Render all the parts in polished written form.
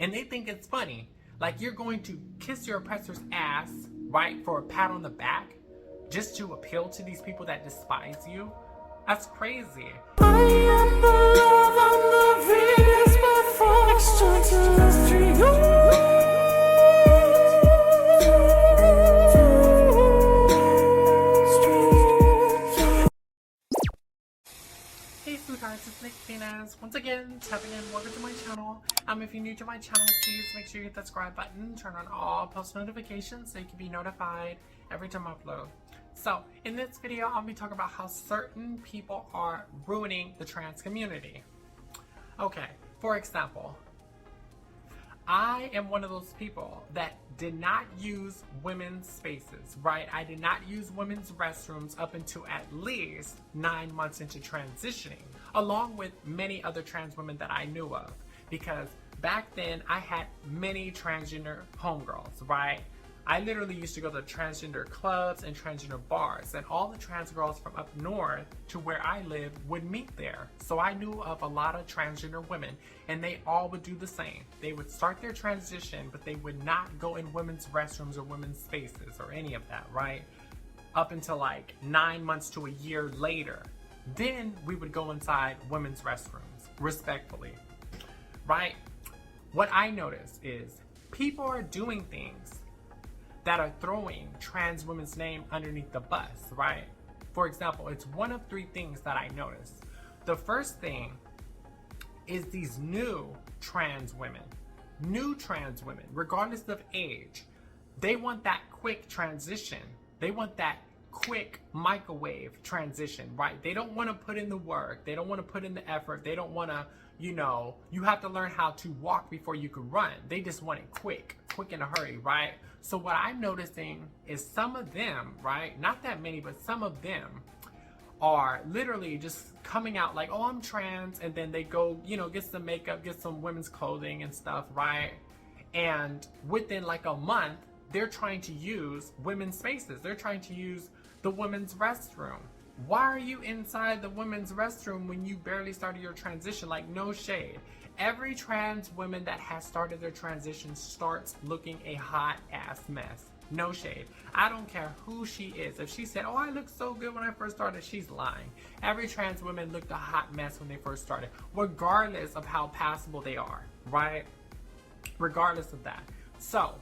and they think it's funny. Like, you're going to kiss your oppressor's ass, right, for a pat on the back, just to appeal to these people that despise you? That's crazy. I am the love, I'm the Venus before extraterrestrial. Hey sweethearts, it's Venus. Once again, tapping in, welcome to my channel. If you're new to my channel, please make sure you hit that subscribe button, turn on all post notifications so you can be notified every time I upload. So, in this video, I'll be talking about how certain people are ruining the trans community. Okay, for example, I am one of those people that did not use women's spaces, right? I did not use women's restrooms up until at least 9 months into transitioning, along with many other trans women that I knew of, because back then I had many transgender homegirls, right? I literally used to go to transgender clubs and transgender bars, and all the trans girls from up north to where I live would meet there. So I knew of a lot of transgender women, and they all would do the same. They would start their transition, but they would not go in women's restrooms or women's spaces or any of that, right? Up until like 9 months to a year later. Then we would go inside women's restrooms, respectfully, right? What I noticed is people are doing things that are throwing trans women's name underneath the bus, right? For example, it's one of three things that I noticed. The first thing is these new trans women, regardless of age. They want that quick transition. They want that quick microwave transition, right? They don't want to put in the work. They don't want to put in the effort. They don't want to, you have to learn how to walk before you can run. They just want it quick in a hurry, right? So what I'm noticing is some of them, right? Not that many, but some of them are literally just coming out like, oh, I'm trans. And then they go, get some makeup, get some women's clothing and stuff, right? And within like a month, they're trying to use women's spaces. They're trying to use the women's restroom. Why are you inside the women's restroom when you barely started your transition? Like, no shade. Every trans woman that has started their transition starts looking a hot ass mess. No shade. I don't care who she is. If she said, oh, I looked so good when I first started, she's lying. Every trans woman looked a hot mess when they first started, regardless of how passable they are, right? Regardless of that. So,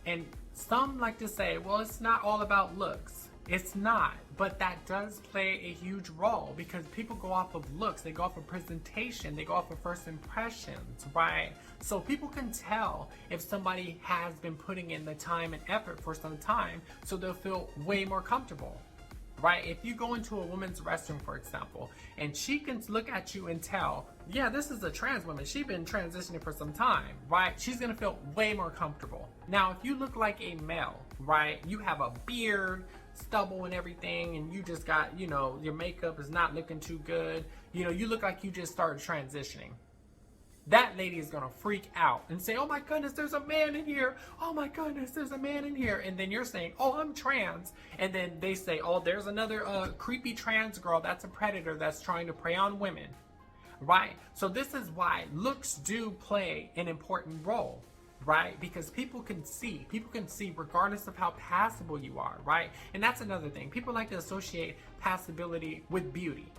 and some like to say, well, it's not all about looks. It's not, but that does play a huge role because people go off of looks, they go off of presentation, they go off of first impressions, right? So people can tell if somebody has been putting in the time and effort for some time, so they'll feel way more comfortable, right? If you go into a woman's restroom, for example, and she can look at you and tell, yeah, this is a trans woman, she's been transitioning for some time, right? She's gonna feel way more comfortable. Now, if you look like a male, right, you have a beard, stubble and everything, and you just got, your makeup is not looking too good, you look like you just started transitioning, that lady is gonna freak out and say, oh my goodness, there's a man in here, oh my goodness, there's a man in here. And then you're saying, oh, I'm trans, and then they say, oh, there's another creepy trans girl that's a predator that's trying to prey on women, right? So this is why looks do play an important role, right? Because people can see regardless of how passable you are, right? And that's another thing. People like to associate passability with beauty.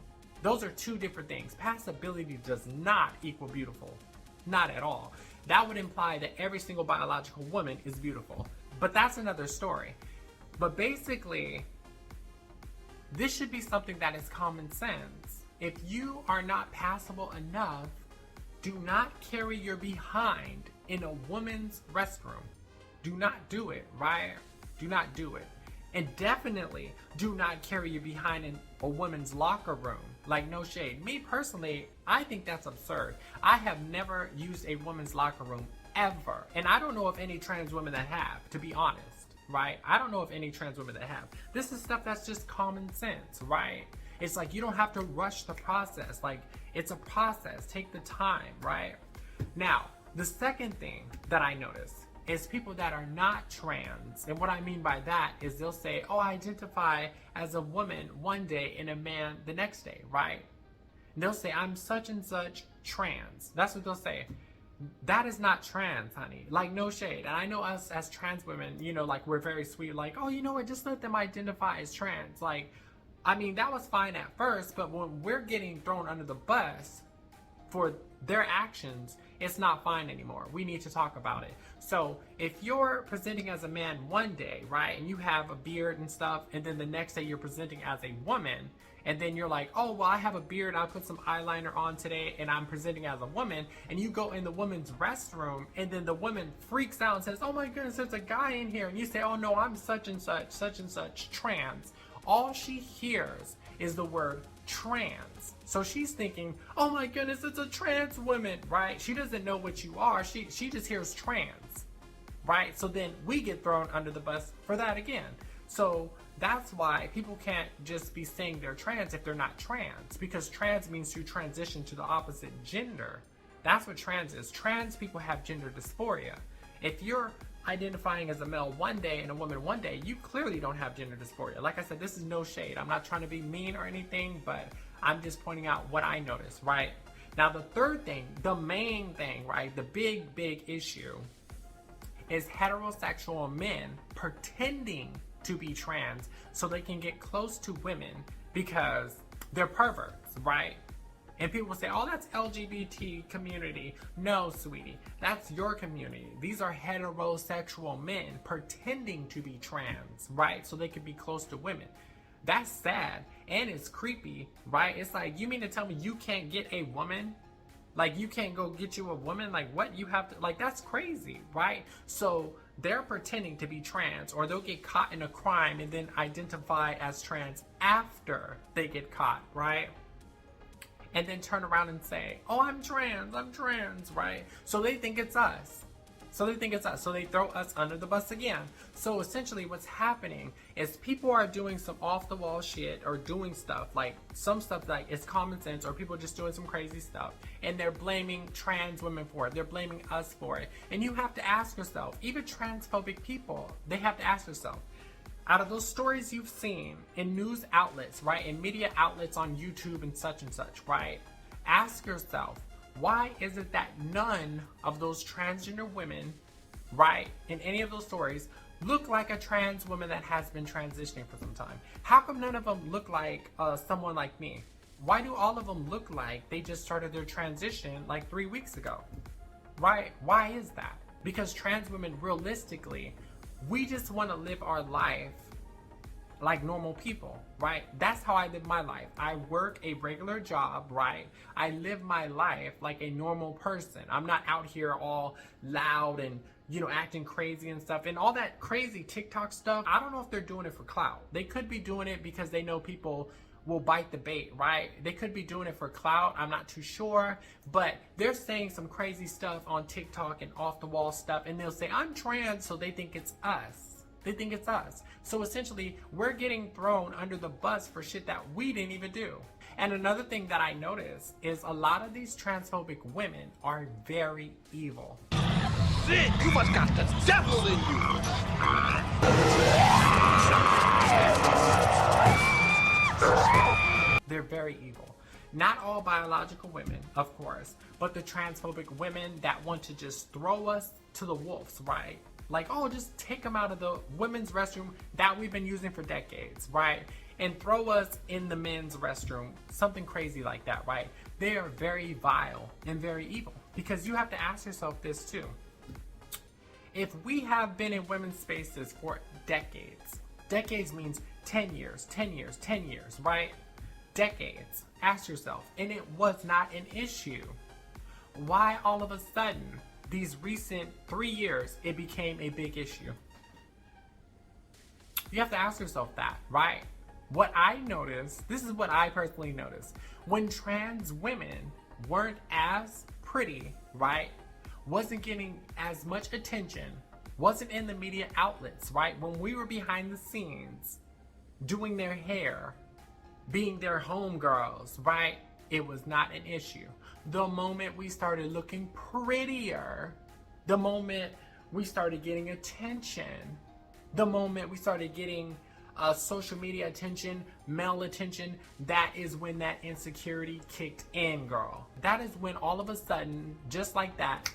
Those are two different things. Passability does not equal beautiful. Not at all. That would imply that every single biological woman is beautiful. But that's another story. But basically, this should be something that is common sense. If you are not passable enough, do not carry your behind in a woman's restroom. Do not do it, right? Do not do it. And definitely do not carry your behind in a woman's locker room. Like, no shade. Me personally, I think that's absurd. I have never used a woman's locker room ever. And I don't know of any trans women that have, to be honest, right? I don't know of any trans women that have. This is stuff that's just common sense, right? It's like you don't have to rush the process. Like, it's a process. Take the time, right? Now, the second thing that I notice is people that are not trans. And what I mean by that is they'll say, oh, I identify as a woman one day and a man the next day, right? And they'll say, I'm such and such trans. That's what they'll say. that is not trans, honey. Like, no shade. And I know us as trans women, you know, like, we're very sweet. Like, oh, you know what? Just let them identify as trans. Like, I mean, that was fine at first, but when we're getting thrown under the bus for their actions, it's not fine anymore. We need to talk about it. So if you're presenting as a man one day, right, and you have a beard and stuff, and then the next day you're presenting as a woman, and then you're like, oh, well, I have a beard, I put some eyeliner on today, and I'm presenting as a woman, and you go in the woman's restroom, and then the woman freaks out and says, oh my goodness, there's a guy in here, and you say, oh no, I'm such and such, trans. All she hears is the word trans. So she's thinking, oh my goodness, it's a trans woman, right? She doesn't know what you are. She just hears trans, right? So then we get thrown under the bus for that again. So that's why people can't just be saying they're trans if they're not trans, because trans means to transition to the opposite gender. That's what trans is. Trans people have gender dysphoria. If you're identifying as a male one day and a woman one day, you clearly don't have gender dysphoria. Like I said, this is no shade. I'm not trying to be mean or anything, but I'm just pointing out what I noticed, right? Now, the third thing, the main thing, right, the big issue is heterosexual men pretending to be trans so they can get close to women because they're perverts, right? And people will say, oh, that's LGBT community. No, sweetie, that's your community. These are heterosexual men pretending to be trans, right? So they can be close to women. That's sad and it's creepy, right? It's like, you mean to tell me you can't get a woman? Like, you can't go get you a woman? Like, what? You have to, like, that's crazy, right? So they're pretending to be trans, or they'll get caught in a crime and then identify as trans after they get caught, right? And then turn around and say, oh, I'm trans, right? So they think it's us. So they throw us under the bus again. So essentially what's happening is people are doing some off the wall shit, or doing stuff, like some stuff like it's common sense, or people just doing some crazy stuff, and they're blaming trans women for it. They're blaming us for it. And you have to ask yourself, even transphobic people, they have to ask yourself, out of those stories you've seen in news outlets, right, in media outlets on YouTube and such, right, ask yourself, why is it that none of those transgender women, right, in any of those stories look like a trans woman that has been transitioning for some time? How come none of them look like someone like me? Why do all of them look like they just started their transition like 3 weeks ago? Right? Why is that? Because trans women, realistically, we just want to live our life like normal people, right? That's how I live my life. I work a regular job, right? I live my life like a normal person. I'm not out here all loud and, you know, acting crazy and stuff. And all that crazy TikTok stuff, I don't know if they're doing it for clout. They could be doing it because they know people will bite the bait, right? They could be doing it for clout. I'm not too sure, but they're saying some crazy stuff on TikTok and off the wall stuff, and they'll say, I'm trans, so they think it's us. They think it's us. So essentially, we're getting thrown under the bus for shit that we didn't even do. And another thing that I noticed is a lot of these transphobic women are very evil. Sid, you must got the devil in you. They're very evil. Not all biological women, of course, but the transphobic women that want to just throw us to the wolves, right? Like, oh, just take them out of the women's restroom that we've been using for decades, right? And throw us in the men's restroom, something crazy like that, right? They are very vile and very evil, because you have to ask yourself this too. If we have been in women's spaces for decades means 10 years, right? Decades. Ask yourself, and it was not an issue. Why all of a sudden, these recent 3 years, it became a big issue? You have to ask yourself that, right? What I noticed, this is what I personally noticed, when trans women weren't as pretty, right? Wasn't getting as much attention, wasn't in the media outlets, right? When we were behind the scenes, doing their hair, being their homegirls, right? It was not an issue. The moment we started looking prettier, the moment we started getting attention, the moment we started getting social media attention, male attention, that is when that insecurity kicked in, girl. That is when all of a sudden, just like that,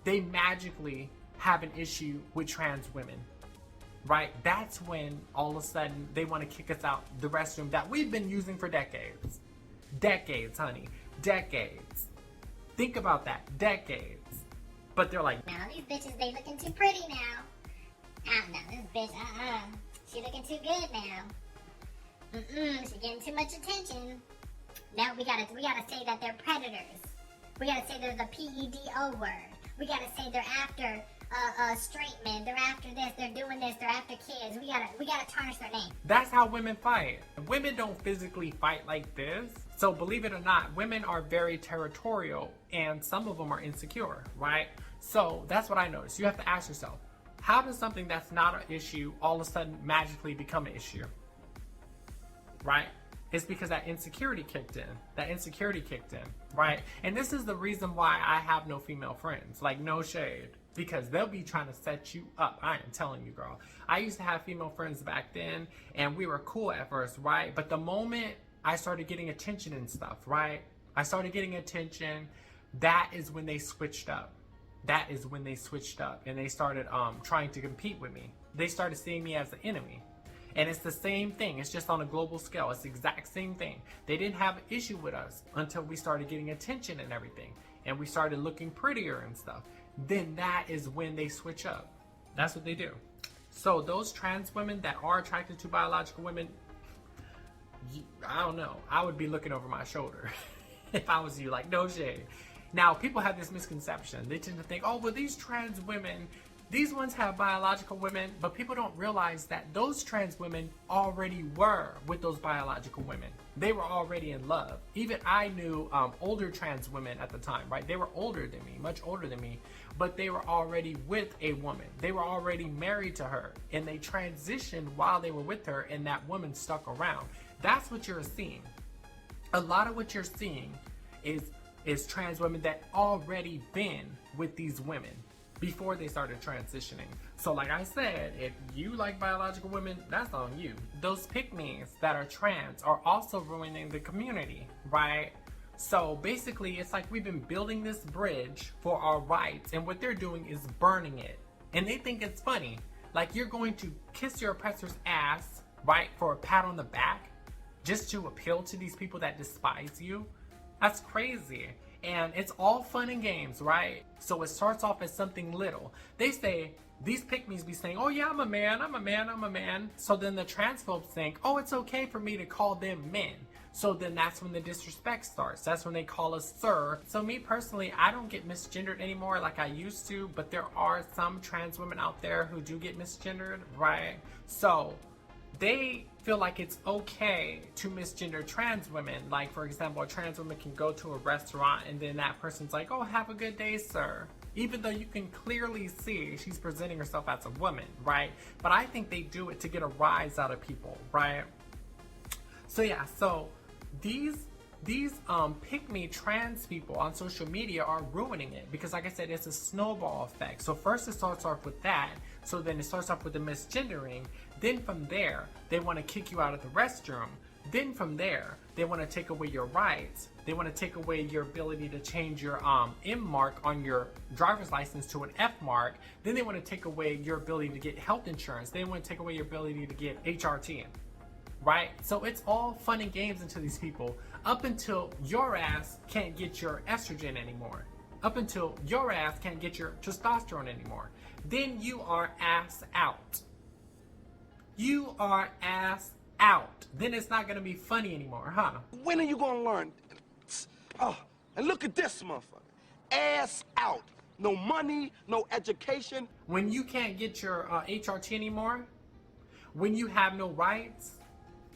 they magically have an issue with trans women, right? That's when all of a sudden they want to kick us out the restroom that we've been using for decades. Decades, honey. Decades. Think about that. Decades. But they're like, Now these bitches, they looking too pretty now. No, this bitch, she looking too good now. She getting too much attention. Now we gotta say that they're predators. We gotta say they're the PEDO word. We gotta say they're after straight men. They're after this. They're doing this. They're after kids. We gotta tarnish their name. that's how women fight. Women don't physically fight like this. So believe it or not, women are very territorial and some of them are insecure, right? So that's what I noticed. You have to ask yourself, how does something that's not an issue all of a sudden magically become an issue? Right? It's because that insecurity kicked in. That insecurity kicked in, right? And this is the reason why I have no female friends. Like, no shade. Because they'll be trying to set you up. I am telling you, girl. I used to have female friends back then, and we were cool at first, right? But the moment I started getting attention and stuff, right? I started getting attention. That is when they switched up. That is when they switched up. And they started trying to compete with me. They started seeing me as the enemy. And it's the same thing. It's just on a global scale. It's the exact same thing. They didn't have an issue with us until we started getting attention and everything. And we started looking prettier and stuff. Then that is when they switch up. That's what they do. So those trans women that are attracted to biological women, I don't know. I would be looking over my shoulder if I was you. Like, no shade. Now, people have this misconception. They tend to think, oh, well, these trans women, these ones have biological women, but people don't realize that those trans women already were with those biological women. They were already in love. Even I knew older trans women at the time, right? They were older than me, much older than me, but they were already with a woman. They were already married to her, and they transitioned while they were with her, and that woman stuck around. That's what you're seeing. A lot of what you're seeing is trans women that already been with these women before they started transitioning. So like I said, if you like biological women, that's on you. Those pick-me's that are trans are also ruining the community, right? So basically, it's like we've been building this bridge for our rights, and what they're doing is burning it. And they think it's funny. Like, you're going to kiss your oppressor's ass, right, for a pat on the back, just to appeal to these people that despise you? That's crazy. And it's all fun and games, right? So it starts off as something little. They say, these pick-me's be saying, oh yeah, I'm a man, I'm a man, I'm a man. So then the transphobes think, oh, it's okay for me to call them men. So then that's when the disrespect starts. That's when they call us sir. So me personally, I don't get misgendered anymore like I used to, but there are some trans women out there who do get misgendered, right? So they feel like it's okay to misgender trans women. Like, for example, a trans woman can go to a restaurant and then that person's like, oh, have a good day, sir. Even though you can clearly see she's presenting herself as a woman, right? But I think they do it to get a rise out of people, right? So yeah, so these pick-me trans people on social media are ruining it because, like I said, it's a snowball effect. So first it starts off with that. So then it starts off with the misgendering. Then from there, they want to kick you out of the restroom. Then from there, they want to take away your rights. They want to take away your ability to change your M mark on your driver's license to an F mark. Then they want to take away your ability to get health insurance. They want to take away your ability to get HRT. Right? So it's all fun and games until these people, up until your ass can't get your estrogen anymore. Up until your ass can't get your testosterone anymore. Then you are ass out. You are ass out. Then it's not gonna be funny anymore, huh? When are you gonna learn? Oh, and look at this motherfucker. Ass out. No money, no education. When you can't get your HRT anymore, when you have no rights,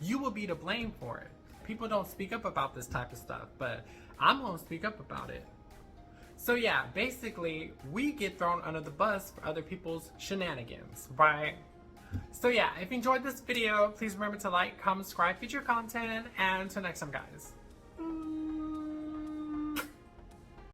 you will be to blame for it. People don't speak up about this type of stuff, but I'm gonna speak up about it. So yeah, basically, we get thrown under the bus for other people's shenanigans, right? So yeah, if you enjoyed this video, please remember to like, comment, subscribe, feature content, and until next time, guys.